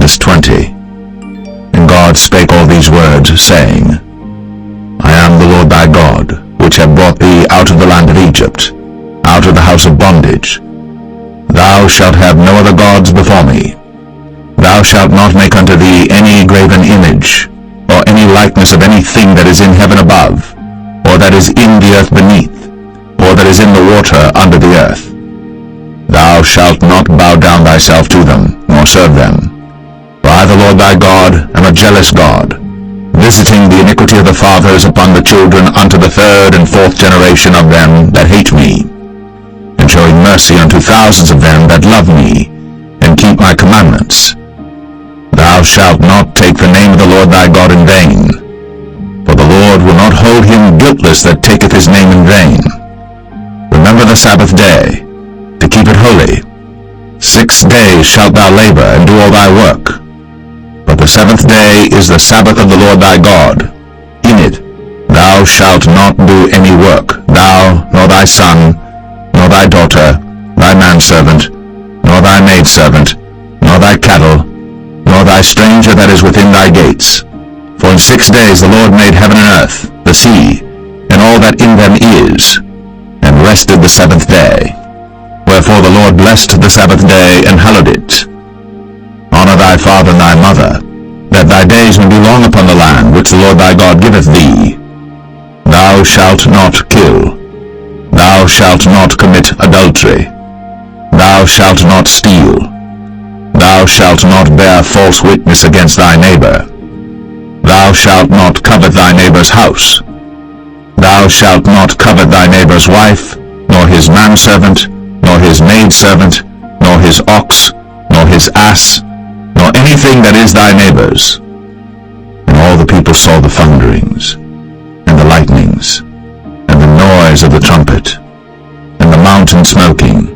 Exodus 20. And God spake all these words, saying, I am the Lord thy God, which have brought thee out of the land of Egypt, out of the house of bondage. Thou shalt have no other gods before me. Thou shalt not make unto thee any graven image, or any likeness of anything that is in heaven above, or that is in the earth beneath, or that is in the water under the earth. Thou shalt not bow down thyself to them, nor serve them. For I, the Lord thy God, am a jealous God, visiting the iniquity of the fathers upon the children unto the third and fourth generation of them that hate me, and showing mercy unto thousands of them that love me, and keep my commandments. Thou shalt not take the name of the Lord thy God in vain, for the Lord will not hold him guiltless that taketh his name in vain. Remember the Sabbath day, to keep it holy. 6 days shalt thou labor and do all thy work. But the seventh day is the Sabbath of the Lord thy God. In it thou shalt not do any work, thou, nor thy son, nor thy daughter, thy manservant, nor thy maidservant, nor thy cattle, nor thy stranger that is within thy gates. For in 6 days the Lord made heaven and earth, the sea, and all that in them is, and rested the seventh day. Wherefore the Lord blessed the Sabbath day, and hallowed it. Honor thy father and thy mother, that thy days may be long upon the land which the Lord thy God giveth thee. Thou shalt not kill. Thou shalt not commit adultery. Thou shalt not steal. Thou shalt not bear false witness against thy neighbor. Thou shalt not covet thy neighbor's house. Thou shalt not covet thy neighbor's wife, nor his manservant, nor his maidservant, nor his ox, nor his ass, nor anything that is thy neighbor's. And all the people saw the thunderings, and the lightnings, and the noise of the trumpet, and the mountain smoking.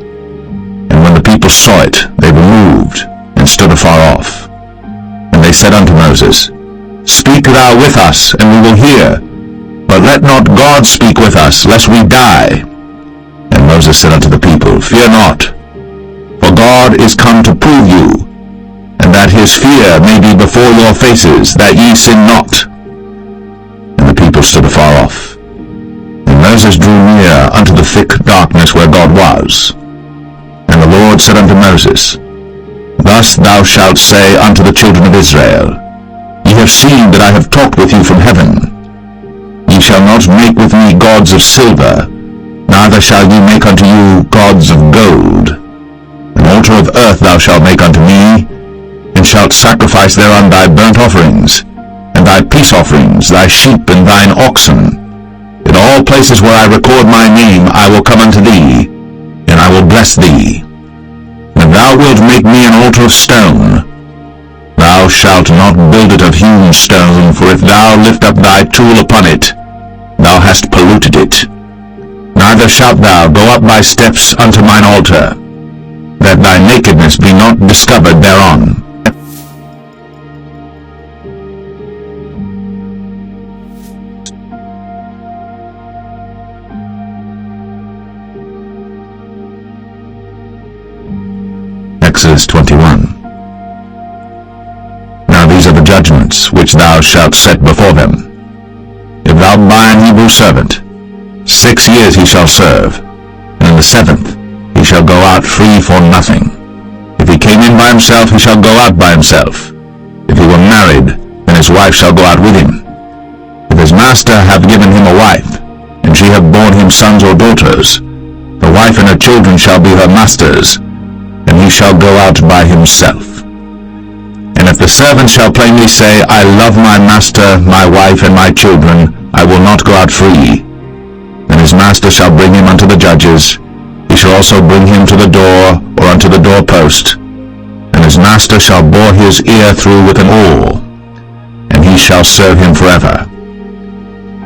And when the people saw it, they removed, and stood afar off. And they said unto Moses, Speak thou with us, and we will hear. But let not God speak with us, lest we die. And Moses said unto the people, Fear not, for God is come to prove you, and that his fear may be before your faces, that ye sin not. And the people stood afar off. And Moses drew near unto the thick darkness where God was. And the Lord said unto Moses, Thus thou shalt say unto the children of Israel, Ye have seen that I have talked with you from heaven. Ye shall not make with me gods of silver, neither shall ye make unto you gods of gold. An altar of earth thou shalt make unto me, and shalt sacrifice thereon thy burnt offerings, and thy peace offerings, thy sheep and thine oxen. In all places where I record my name I will come unto thee, and I will bless thee. And thou wilt make me an altar of stone. Thou shalt not build it of hewn stone, for if thou lift up thy tool upon it, thou hast polluted it. Neither shalt thou go up by steps unto mine altar, that thy nakedness be not discovered thereon. Exodus 21. Now these are the judgments which thou shalt set before them. If thou buy an Hebrew servant, 6 years he shall serve, and in the 7th he shall go out free for nothing. If he came in by himself, he shall go out by himself. If he were married, then his wife shall go out with him. If his master have given him a wife, and she have borne him sons or daughters, the wife and her children shall be her master's, and he shall go out by himself. And if the servant shall plainly say, I love my master, my wife, and my children, I will not go out free, then his master shall bring him unto the judges. He shall also bring him to the door, or unto the doorpost, and his master shall bore his ear through with an awl, and he shall serve him forever.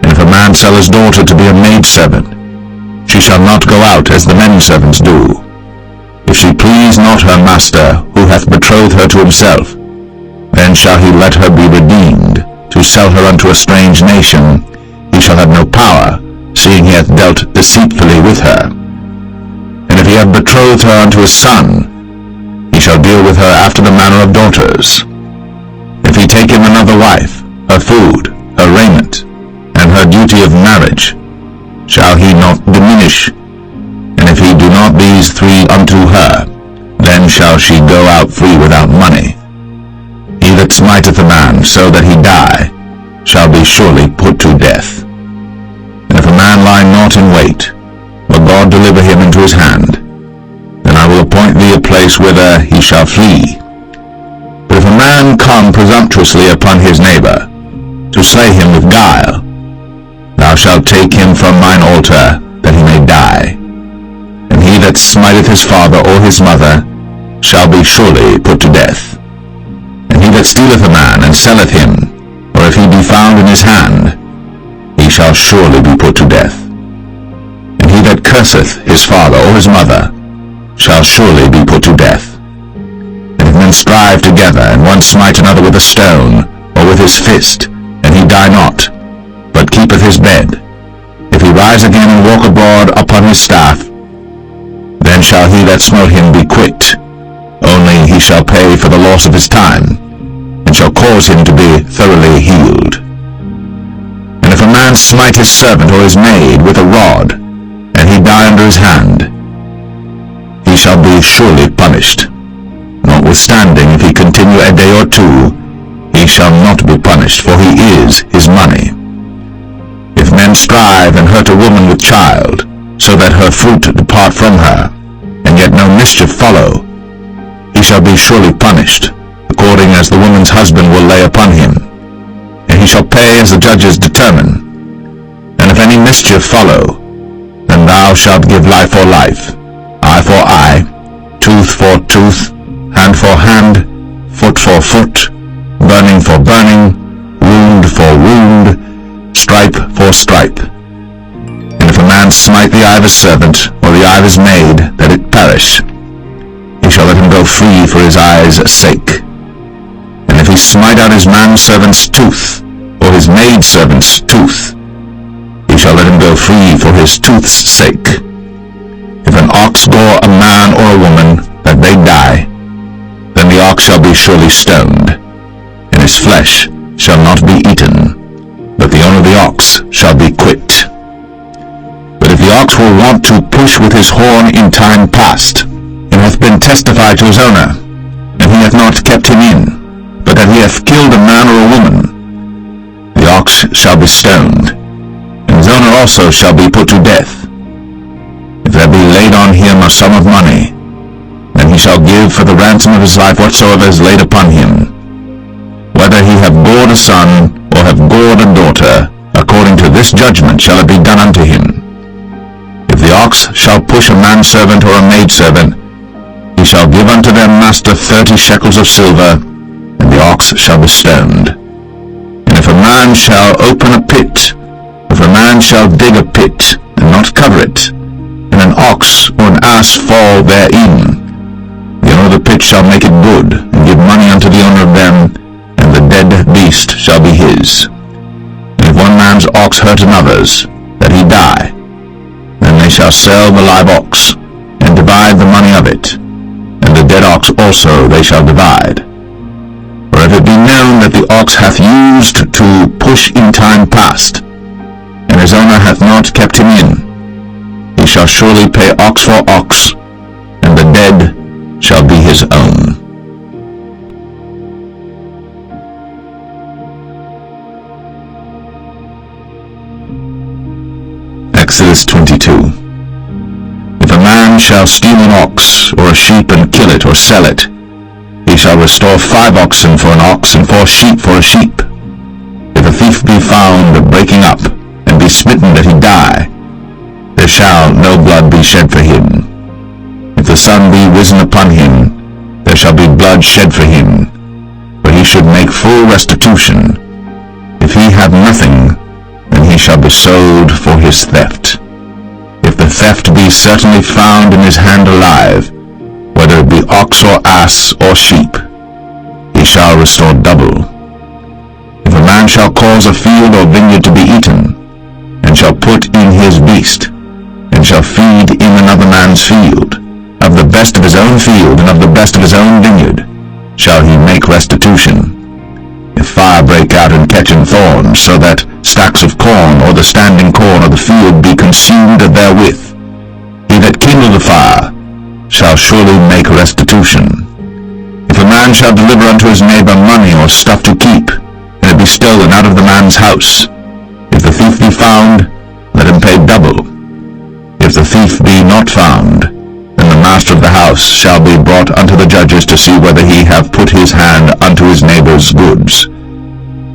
And if a man sell his daughter to be a maidservant, she shall not go out as the men servants do. If she please not her master, who hath betrothed her to himself, then shall he let her be redeemed. To sell her unto a strange nation, he shall have no power, seeing he hath dealt deceitfully with her. And if he have betrothed her unto his son, he shall deal with her after the manner of daughters. take him another wife, her food, her raiment, and her duty of marriage, shall he not diminish? And if he do not these three unto her, then shall she go out free without money. He that smiteth a man so that he die, shall be surely put to death. And if a man lie not in wait, but God deliver him into his hand, then I will appoint thee a place whither he shall flee. But if a man come presumptuously upon his neighbor, to slay him with guile, thou shalt take him from mine altar, that he may die. And he that smiteth his father or his mother shall be surely put to death. And he that stealeth a man and selleth him, or if he be found in his hand, he shall surely be put to death. And he that curseth his father or his mother shall surely be put to death. And if men strive together, and one smite another with a stone, or with his fist, and he die not, but keepeth his bed, if he rise again and walk abroad upon his staff, then shall he that smote him be quit, only he shall pay for the loss of his time, and shall cause him to be thoroughly healed. And if a man smite his servant or his maid with a rod, and he die under his hand, he shall be surely punished. Notwithstanding, if he continue a day or two, he shall not be punished, for he is his money. If men strive and hurt a woman with child, so that her fruit depart from her, and yet no mischief follow, he shall be surely punished, according as the woman's husband will lay upon him, and he shall pay as the judges determine. And if any mischief follow, then thou shalt give life for life, eye for eye, tooth for tooth, hand for hand, foot for foot, burning for burning, wound for wound, stripe for stripe. And if a man smite the eye of his servant, or the eye of his maid, that it perish, he shall let him go free for his eye's sake. And if he smite out his manservant's tooth, or his maidservant's tooth, he shall let him go free for his tooth's sake. If an ox gore a man or a woman, that they die, then the ox shall be surely stoned, and his flesh shall not be eaten, but the owner of the ox shall be quit. But if the ox were wont to push with his horn in time past, and hath been testified to his owner, and he hath not kept him in, but that he hath killed a man or a woman, the ox shall be stoned, and his owner also shall be put to death. If there be laid on him a sum of money, then he shall give for the ransom of his life whatsoever is laid upon him, whether he have gored a son, or have gored a daughter, according to this judgment shall it be done unto him. If the ox shall push a manservant or a maidservant, he shall give unto their master 30 shekels of silver, and the ox shall be stoned. And if a man shall open a pit, if a man shall dig a pit, and not cover it, and an ox or an ass fall therein, the owner of the pit shall make it good, and give money unto the owner of them, and the dead beast shall be his. And if one man's ox hurt another's, that he die, then they shall sell the live ox, and divide the money of it, and the dead ox also they shall divide. For if it be known that the ox hath used to push in time past, and his owner hath not kept him in, he shall surely pay ox for ox, and the dead shall be his own. Exodus 22. If a man shall steal an ox or a sheep and kill it or sell it, he shall restore 5 oxen for an ox and 4 sheep for a sheep. If a thief be found breaking up, and be smitten that he die, there shall no blood be shed for him. If the sun be risen upon him, there shall be blood shed for him, but he should make full restitution. If he have nothing, then he shall be sold for his theft. If the theft be certainly found in his hand alive, whether it be ox or ass or sheep, he shall restore double. If a man shall cause a field or vineyard to be eaten, and shall put in his beast, and shall feed in another man's field, of the best of his own field and of the best of his own vineyard, shall he make restitution. If if fire break out and catch in thorns, so that stacks of corn or the standing corn of the field be consumed therewith, he that kindle the fire shall surely make restitution. If a man shall deliver unto his neighbor money or stuff to keep, and it be stolen out of the man's house, if the thief be found, let him pay double. If the thief be not found, then the master of the house shall be brought unto the judges to see whether he have put his hand unto his neighbor's goods.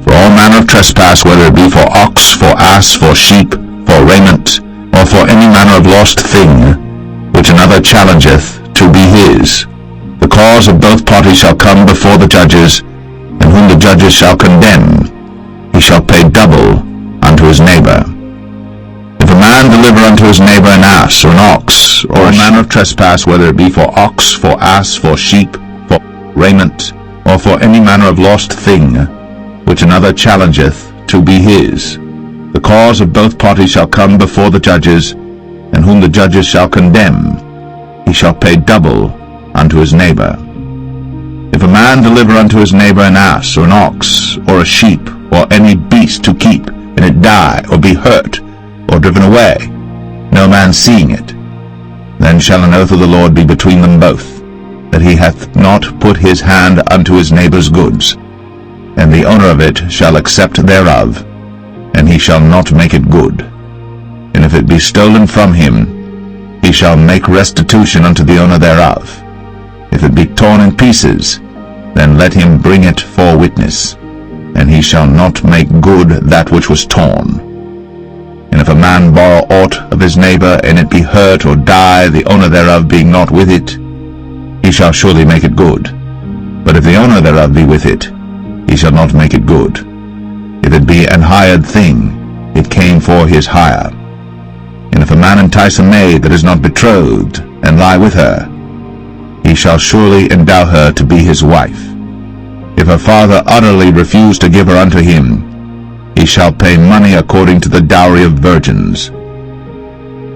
For all manner of trespass, whether it be for ox, for ass, for sheep, for raiment, or for any manner of lost thing, which another challengeth to be his, the cause of both parties shall come before the judges, and whom the judges shall condemn, he shall pay double unto his neighbor. If a man deliver unto his neighbor an ass, or an ox, or a manner of trespass, whether it be for ox, for ass, for sheep, for raiment, or for any manner of lost thing, which another challengeth to be his, the cause of both parties shall come before the judges, and whom the judges shall condemn, he shall pay double unto his neighbor. If a man deliver unto his neighbor an ass, or an ox, or a sheep, or any beast to keep, and it die, or be hurt, or driven away, no man seeing it, then shall an oath of the Lord be between them both, that he hath not put his hand unto his neighbor's goods, and the owner of it shall accept thereof, and he shall not make it good. And if it be stolen from him, he shall make restitution unto the owner thereof. If it be torn in pieces, then let him bring it for witness, and he shall not make good that which was torn. And if a man borrow aught of his neighbor, and it be hurt or die, the owner thereof being not with it, he shall surely make it good. But if the owner thereof be with it, he shall not make it good. If it be an hired thing, it came for his hire. And if a man entice a maid that is not betrothed, and lie with her, he shall surely endow her to be his wife. If her father utterly refuse to give her unto him, he shall pay money according to the dowry of virgins.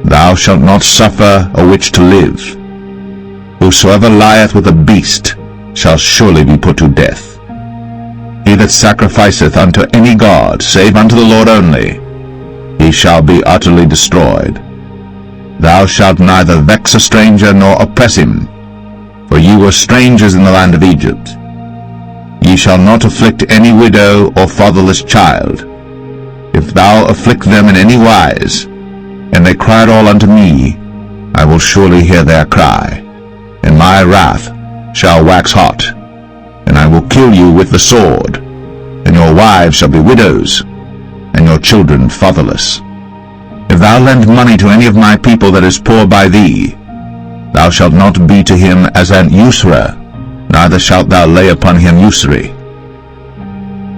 Thou shalt not suffer a witch to live. Whosoever lieth with a beast shall surely be put to death. He that sacrificeth unto any god, save unto the Lord only, he shall be utterly destroyed. Thou shalt neither vex a stranger nor oppress him, for ye were strangers in the land of Egypt. Ye shall not afflict any widow or fatherless child. If thou afflict them in any wise, and they cry at all unto me, I will surely hear their cry, and my wrath shall wax hot, and I will kill you with the sword, and your wives shall be widows, and your children fatherless. If thou lend money to any of my people that is poor by thee, thou shalt not be to him as an usurer, neither shalt thou lay upon him usury.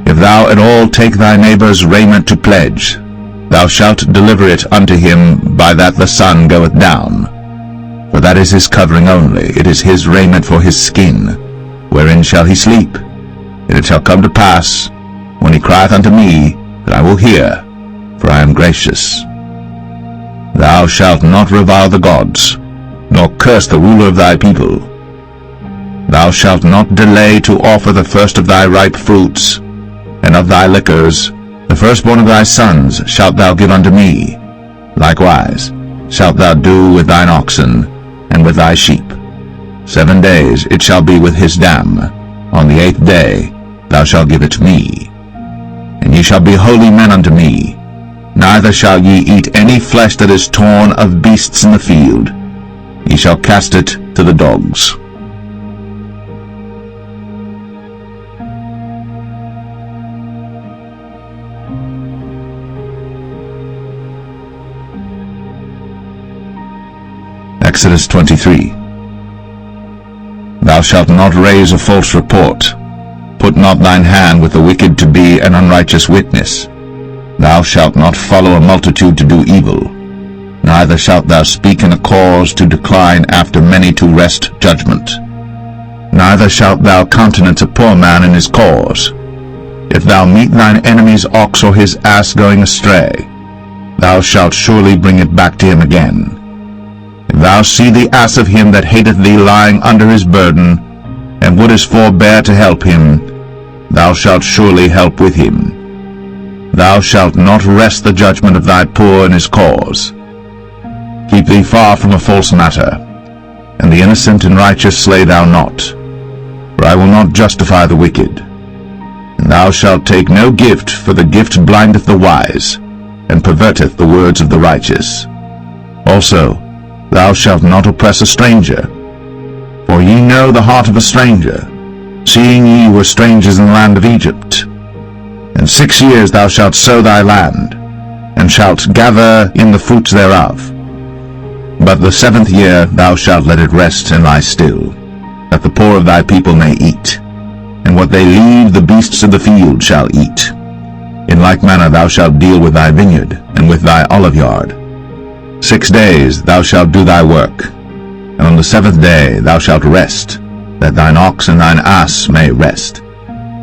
If thou at all take thy neighbor's raiment to pledge, thou shalt deliver it unto him by that the sun goeth down. For that is his covering only, it is his raiment for his skin, wherein shall he sleep. And it shall come to pass, when he crieth unto me, that I will hear, for I am gracious. Thou shalt not revile the gods, nor curse the ruler of thy people. Thou shalt not delay to offer the first of thy ripe fruits, and of thy liquors, the firstborn of thy sons shalt thou give unto me. Likewise shalt thou do with thine oxen, and with thy sheep. 7 days it shall be with his dam. On the 8th day thou shalt give it me. And ye shall be holy men unto me. Neither shall ye eat any flesh that is torn of beasts in the field. Ye shall cast it to the dogs. Exodus 23. Thou shalt not raise a false report. Put not thine hand with the wicked to be an unrighteous witness. Thou shalt not follow a multitude to do evil. Neither shalt thou speak in a cause to decline after many to wrest judgment. Neither shalt thou countenance a poor man in his cause. If thou meet thine enemy's ox or his ass going astray, thou shalt surely bring it back to him again. If thou see the ass of him that hateth thee lying under his burden, and wouldest forbear to help him, thou shalt surely help with him. Thou shalt not wrest the judgment of thy poor in his cause. Keep thee far from a false matter, and the innocent and righteous slay thou not. For I will not justify the wicked. And thou shalt take no gift, for the gift blindeth the wise, and perverteth the words of the righteous. Also, thou shalt not oppress a stranger. For ye know the heart of a stranger, seeing ye were strangers in the land of Egypt. And 6 years thou shalt sow thy land, and shalt gather in the fruits thereof. But the 7th year thou shalt let it rest and lie still, that the poor of thy people may eat, and what they leave the beasts of the field shall eat. In like manner thou shalt deal with thy vineyard, and with thy oliveyard. 6 days thou shalt do thy work, and on the 7th day thou shalt rest, that thine ox and thine ass may rest,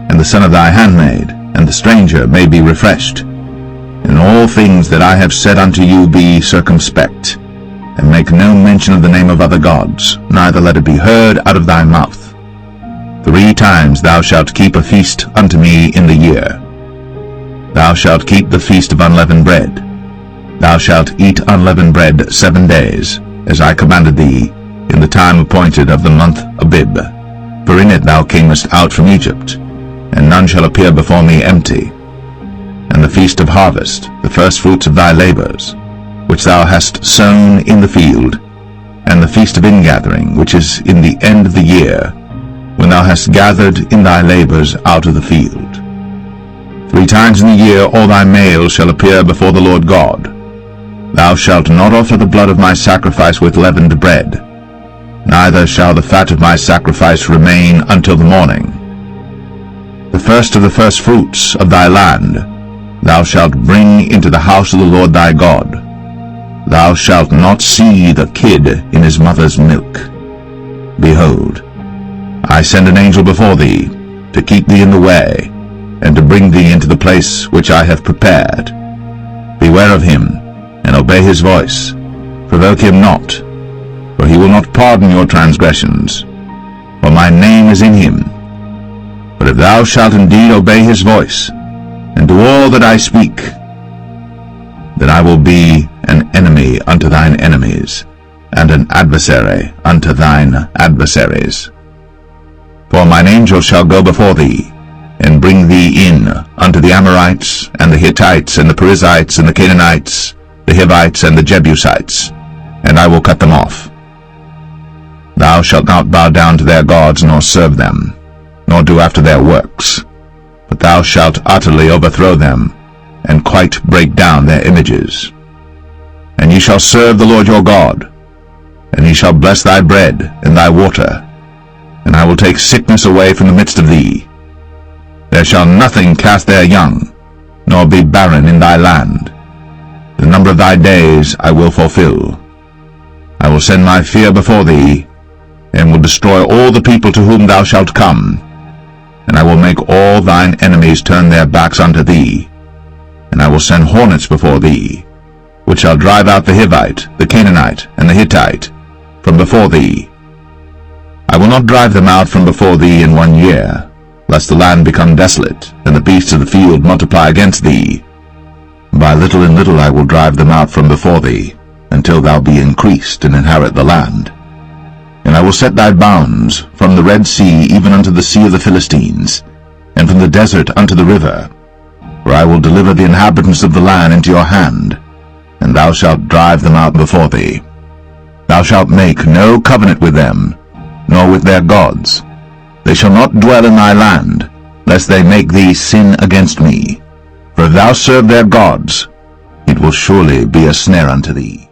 and the son of thy handmaid, and the stranger may be refreshed. In all things that I have said unto you be circumspect, and make no mention of the name of other gods, neither let it be heard out of thy mouth. 3 times thou shalt keep a feast unto me in the year. Thou shalt keep the feast of unleavened bread. Thou shalt eat unleavened bread 7 days, as I commanded thee, in the time appointed of the month Abib. For in it thou camest out from Egypt, and none shall appear before me empty. And the feast of harvest, the firstfruits of thy labors, which thou hast sown in the field, and the feast of ingathering, which is in the end of the year, when thou hast gathered in thy labors out of the field. 3 times in the year all thy males shall appear before the Lord God. Thou shalt not offer the blood of my sacrifice with leavened bread, neither shall the fat of my sacrifice remain until the morning. The first of the firstfruits of thy land thou shalt bring into the house of the Lord thy God. Thou shalt not see the kid in his mother's milk. Behold, I send an angel before thee, to keep thee in the way, and to bring thee into the place which I have prepared. Beware of him, and obey his voice. Provoke him not, for he will not pardon your transgressions, for my name is in him. But if thou shalt indeed obey his voice, and do all that I speak, then I will be an enemy unto thine enemies, and an adversary unto thine adversaries. For mine angel shall go before thee, and bring thee in unto the Amorites, and the Hittites, and the Perizzites, and the Canaanites, the Hivites, and the Jebusites, and I will cut them off. Thou shalt not bow down to their gods, nor serve them, nor do after their works, but thou shalt utterly overthrow them, and quite break down their images. And ye shall serve the Lord your God, and he shall bless thy bread and thy water, and I will take sickness away from the midst of thee. There shall nothing cast their young, nor be barren in thy land. The number of thy days I will fulfill. I will send my fear before thee, and will destroy all the people to whom thou shalt come, and I will make all thine enemies turn their backs unto thee, and I will send hornets before thee, which shall drive out the Hivite, the Canaanite, and the Hittite from before thee. I will not drive them out from before thee in 1 year, lest the land become desolate, and the beasts of the field multiply against thee. By little and little I will drive them out from before thee, until thou be increased and inherit the land. And I will set thy bounds from the Red Sea even unto the sea of the Philistines, and from the desert unto the river. For I will deliver the inhabitants of the land into your hand, and thou shalt drive them out before thee. Thou shalt make no covenant with them, nor with their gods. They shall not dwell in thy land, lest they make thee sin against me. For if thou serve their gods, it will surely be a snare unto thee.